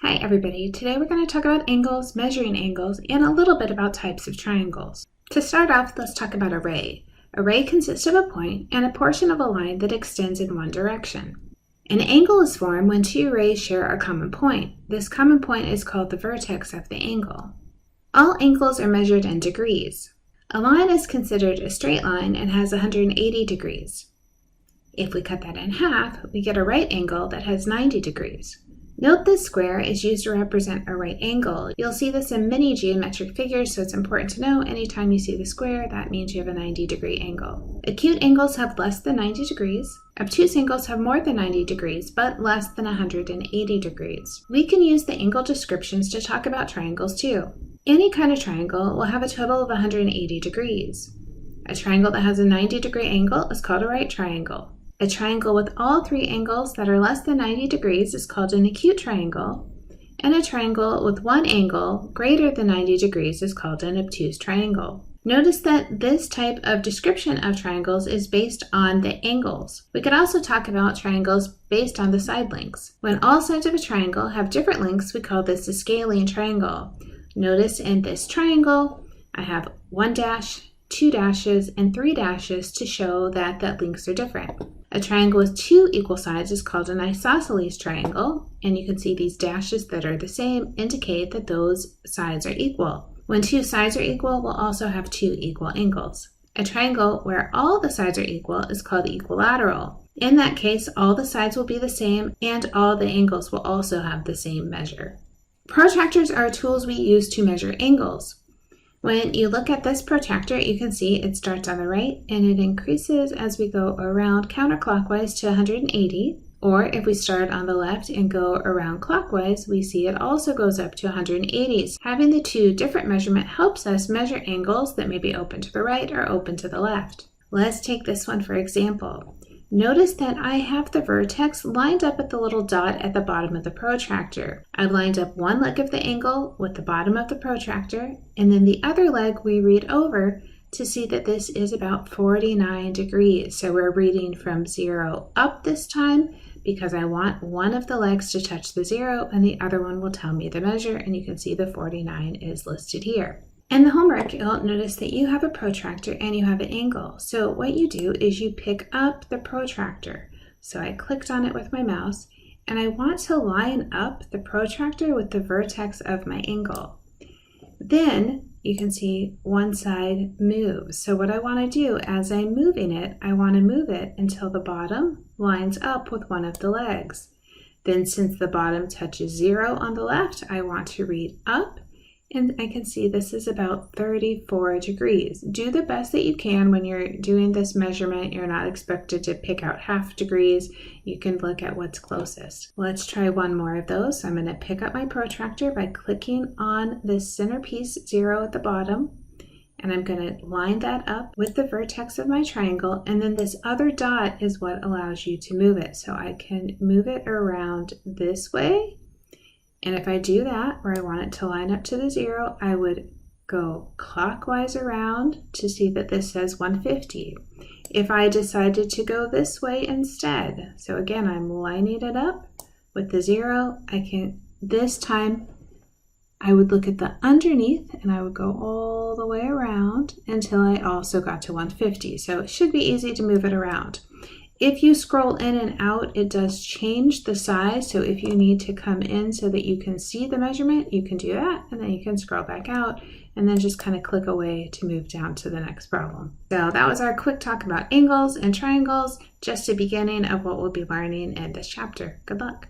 Hi everybody, today we're going to talk about angles, measuring angles, and a little bit about types of triangles. To start off, let's talk about a ray. A ray consists of a point and a portion of a line that extends in one direction. An angle is formed when two rays share a common point. This common point is called the vertex of the angle. All angles are measured in degrees. A line is considered a straight line and has 180 degrees. If we cut that in half, we get a right angle that has 90 degrees. Note this square is used to represent a right angle. You'll see this in many geometric figures, so it's important to know anytime you see the square, that means you have a 90-degree angle. Acute angles have less than 90 degrees. Obtuse angles have more than 90 degrees, but less than 180 degrees. We can use the angle descriptions to talk about triangles too. Any kind of triangle will have a total of 180 degrees. A triangle that has a 90-degree angle is called a right triangle. A triangle with all three angles that are less than 90 degrees is called an acute triangle, and a triangle with one angle greater than 90 degrees is called an obtuse triangle. Notice that this type of description of triangles is based on the angles. We could also talk about triangles based on the side lengths. When all sides of a triangle have different lengths, we call this a scalene triangle. Notice in this triangle, I have 1 dash, 2 dashes, and 3 dashes to show that the lengths are different. A triangle with two equal sides is called an isoceles triangle, and you can see these dashes that are the same indicate that those sides are equal. When two sides are equal, we'll also have two equal angles. A triangle where all the sides are equal is called equilateral. In that case, all the sides will be the same and all the angles will also have the same measure. Protractors are tools we use to measure angles. When you look at this protractor, you can see it starts on the right and it increases as we go around counterclockwise to 180. Or if we start on the left and go around clockwise, we see it also goes up to 180. Having the two different measurement helps us measure angles that may be open to the right or open to the left. Let's take this one for example. Notice that I have the vertex lined up at the little dot at the bottom of the protractor. I've lined up one leg of the angle with the bottom of the protractor, and then the other leg we read over to see that this is about 49 degrees. So we're reading from 0 up this time because I want one of the legs to touch the 0 and the other one will tell me the measure, and you can see the 49 is listed here. In the homework, you'll notice that you have a protractor and you have an angle. So what you do is you pick up the protractor. So I clicked on it with my mouse and I want to line up the protractor with the vertex of my angle. Then you can see one side moves. So what I want to do as I'm moving it, I want to move it until the bottom lines up with one of the legs. Then since the bottom touches 0 on the left, I want to read up. And I can see this is about 34 degrees. Do the best that you can when you're doing this measurement. You're not expected to pick out half degrees. You can look at what's closest. Let's try one more of those. So I'm going to pick up my protractor by clicking on this centerpiece 0 at the bottom. And I'm going to line that up with the vertex of my triangle. And then this other dot is what allows you to move it. So I can move it around this way. And if I do that, where I want it to line up to the 0, I would go clockwise around to see that this says 150. If I decided to go this way instead, so again, I'm lining it up with the 0, this time I would look at the underneath and I would go all the way around until I also got to 150. So it should be easy to move it around. If you scroll in and out, it does change the size. So if you need to come in so that you can see the measurement, you can do that. And then you can scroll back out and then just kind of click away to move down to the next problem. So that was our quick talk about angles and triangles, just a beginning of what we'll be learning in this chapter. Good luck.